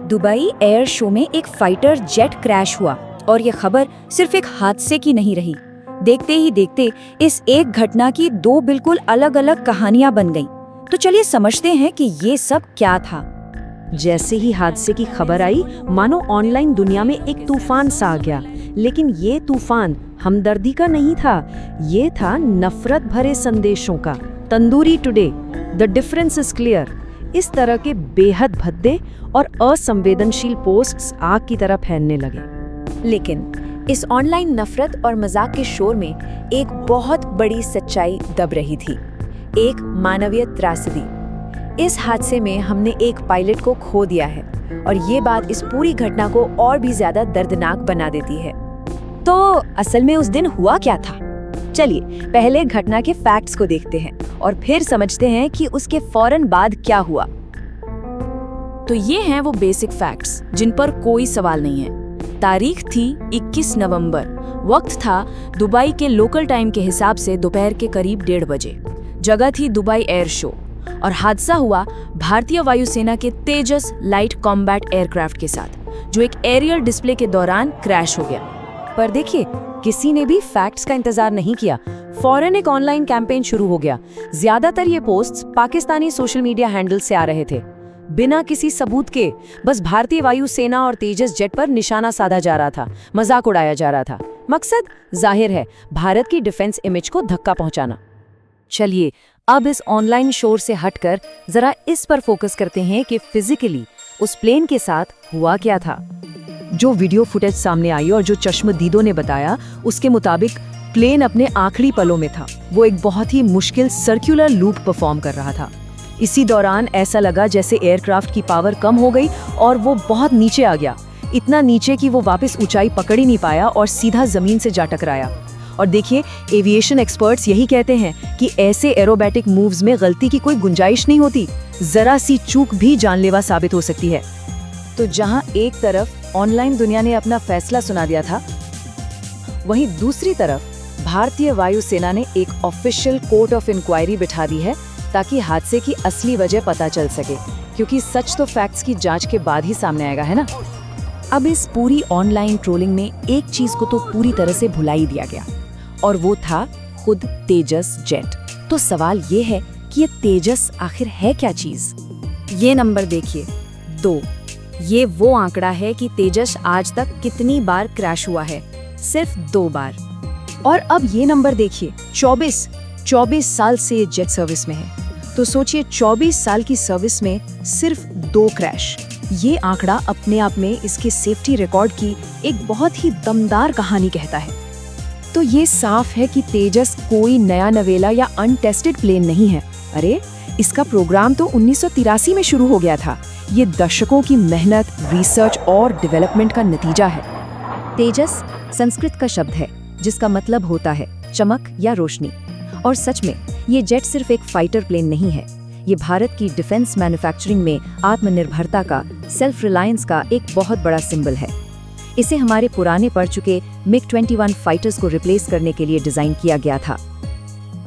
Dubai air show में एक fighter jet crash हुआ और ये खबर सिर्फ एक हादसे की नहीं रही। देखते ही देखते इस एक घटना की दो बिल्कुल अलग अलग कहानियां बन गईं। तो चलिए समझते हैं कि ये सब क्या था। जैसे ही हादसे की खबर आई, मानो ऑनलाइन दुनिया में एक तूफान सा आ गया। लेकिन ये तूफान हमदर्दी का नहीं था, ये था नफरत भरे संदेशों का। Tandoori today, the difference is clear. इस तरह के बेहद भद्दे और असंवेदनशील पोस्ट्स आग की तरह फैलने लगे। लेकिन इस ऑनलाइन नफरत और मजाक के शोर में एक बहुत बड़ी सच्चाई दब रही थी, एक मानवीय त्रासदी। इस हादसे में हमने एक पायलट को खो दिया है और ये बात इस पूरी घटना को और भी ज्यादा दर्दनाक बना देती है। तो असल में उस दिन हुआ क्या था? चलिए पहले घटना के फैक्ट्स को देखते हैं और फिर समझते हैं कि उसके फौरन बाद क्या हुआ। तो ये हैं वो बेसिक फैक्ट्स जिन पर कोई सवाल नहीं है। तारीख थी 21 नवंबर। वक्त था दुबई के लोकल टाइम के हिसाब से दोपहर के करीब 1:30 बजे। जगह थी दुबई एयर शो और हादसा हुआ भारतीय वायुसेना के तेजस लाइट कॉम्बैट एयरक्राफ्ट के साथ, जो एक एरियल डिस्प्ले के दौरान क्रैश हो गया। पर देखिए, किसी ने भी फैक्ट्स का इंतजार नहीं किया। फौरन एक ऑनलाइन कैंपेन शुरू हो गया। ज्यादातर ये posts Pakistani social media handle से आ रहे थे, बिना किसी सबूत के। बस भारतीय वायुसेना और तेजस जेट पर निशाना साधा जा रहा था, मजाक उड़ाया जा रहा था। मकसद जाहिर है, भारत की डिफेंस इमेज को धक्का पहुंचाना। चलिए अब इस ऑनलाइन शोर से हटकर जरा इस पर फोकस करते हैं कि फिजिकली उस प्लेन के साथ हुआ क्या था। जो वीडियो फुटेज सामने आई और जो चश्मदीदों ने बताया, उसके मुताबिक प्लेन अपने आखिरी पलों में था। वो एक बहुत ही मुश्किल सर्कुलर लूप परफॉर्म कर रहा था। इसी दौरान ऐसा लगा जैसे एयरक्राफ्ट की पावर कम हो गई और वो बहुत नीचे आ गया, इतना नीचे कि वो वापस ऊंचाई पकड़ ही नहीं पाया और सीधा जमीन से जा टकराया। और देखिए, एविएशन एक्सपर्ट्स यही कहते हैं कि ऐसे एरोबैटिक मूव्स में गलती की कोई गुंजाइश नहीं होती। जरा सी चूक भी जानलेवा साबित हो सकती है। तो जहां एक तरफ ऑनलाइन दुनिया ने अपना फैसला सुना दिया था, वहीं दूसरी तरफ भारतीय वायुसेना ने एक ऑफिशियल कोर्ट ऑफ इंक्वायरी बिठा दी है, ताकि हादसे की असली वजह पता चल सके। क्योंकि सच तो फैक्ट्स की जांच के बाद ही सामने आएगा, है ना। अब इस पूरी ऑनलाइन ट्रोलिंग में एक चीज को तो पूरी तरह से भुला ही दिया गया, और वो था खुद तेजस जेट। तो सवाल ये है कि ये तेजस आखिर है क्या चीज? ये नंबर देखिए, 2। ये वो आंकड़ा है कि तेजस आज तक कितनी बार क्रैश हुआ है, सिर्फ 2 बार। और अब ये नंबर देखिए, 24 साल से ये जेट सर्विस में है। तो सोचिए, 24 साल की सर्विस में सिर्फ 2 क्रैश। ये आंकड़ा अपने आप में इसके सेफ्टी रिकॉर्ड की एक बहुत ही दमदार कहानी कहता है। तो ये साफ है कि तेजस कोई नया नवेला या अनटेस्टेड प्लेन नहीं है। अरे, इसका प्रोग्राम तो 1983 में शुरू हो गया था। ये दशकों की मेहनत, रिसर्च और डेवलपमेंट का नतीजा है। तेजस संस्कृत का शब्द है जिसका मतलब होता है चमक या रोशनी। और सच में ये जेट सिर्फ एक फाइटर प्लेन नहीं है, ये भारत की डिफेंस मैन्युफैक्चरिंग में आत्मनिर्भरता का, सेल्फ रिलायंस का एक बहुत बड़ा सिंबल है। इसे हमारे पुराने पड़ चुके MiG-21 फाइटर्स को रिप्लेस करने के लिए डिजाइन किया गया था।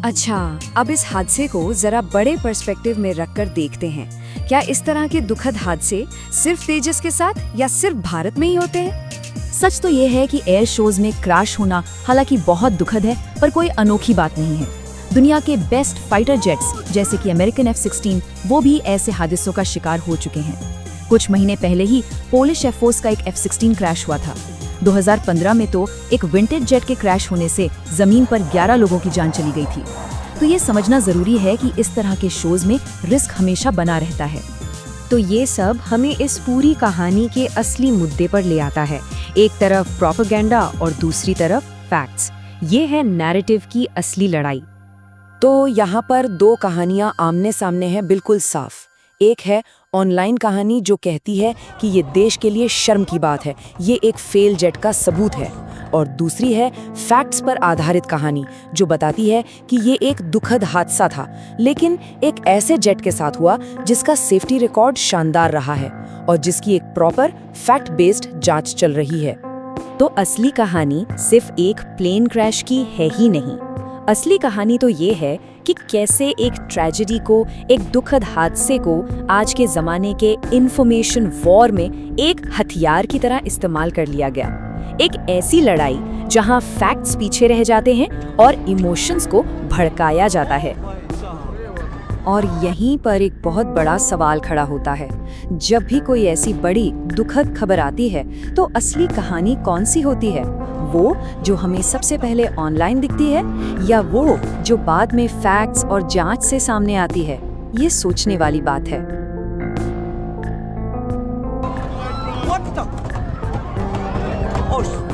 अच्छा, अब इस हादसे को जरा बड़े पर्सपेक्टिव में रखकर देखते हैं। क्या इस तरह के दुखद हादसे सिर्फ तेजस के साथ या सिर्फ भारत में ही होते हैं? सच तो ये है कि एयर शोज में क्रैश होना हालांकि बहुत दुखद है, पर कोई अनोखी बात नहीं है। दुनिया के बेस्ट फाइटर जेट्स जैसे कि अमेरिकन F-16 वो भी ऐसे हादसों का शिकार हो चुके हैं। कुछ महीने पहले ही पोलिश एयरफोर्स का एक F-16 क्रैश हुआ था। 2015 में तो एक विंटेज जेट के क्रैश होने से जमीन पर 11 लोगों की जान चली गई थी। तो ये समझना जरूरी है कि इस तरह के शोज में रिस्क हमेशा बना रहता है। तो ये सब हमें इस पूरी कहानी के असली मुद्दे पर ले आता है। एक तरफ प्रोपेगेंडा और दूसरी तरफ फैक्ट्स। ये है नैरेटिव की असली लड़ाई। तो यहाँ पर 2 कहानियाँ आमने सामने हैं, बिल्कुल साफ। एक है ऑनलाइन कहानी जो कहती है कि ये देश के लिए शर्म की बात है, ये एक फेल जेट का सबूत है। और दूसरी है फैक्ट्स पर आधारित कहानी जो बताती है कि ये एक दुखद हादसा था, लेकिन एक ऐसे जेट के साथ हुआ जिसका सेफ्टी रिकॉर्ड शानदार रहा है और जिसकी एक प्रॉपर फैक्ट बेस्ड जांच चल रही है। तो असली कहानी सिर्फ एक प्लेन क्रैश की है ही नहीं। असली कहानी तो ये है कि कैसे एक ट्रेजेडी को, एक दुखद हादसे को आज के ज़माने के इंफॉर्मेशन वॉर में एक हथियार की तरह इस्तेमाल कर लिया गया। एक ऐसी लड़ाई जहां फैक्ट्स पीछे रह जाते हैं और इमोशंस को भड़काया जाता है। और यहीं पर एक बहुत बड़ा सवाल खड़ा होता है। जब भी कोई ऐसी बड़ी दुखद खबर आती है तो असली कहानी कौन सी होती है? वो जो हमें सबसे पहले ऑनलाइन दिखती है या वो जो बाद में फैक्ट्स और जांच से सामने आती है? ये सोचने वाली बात है। What the? Oh,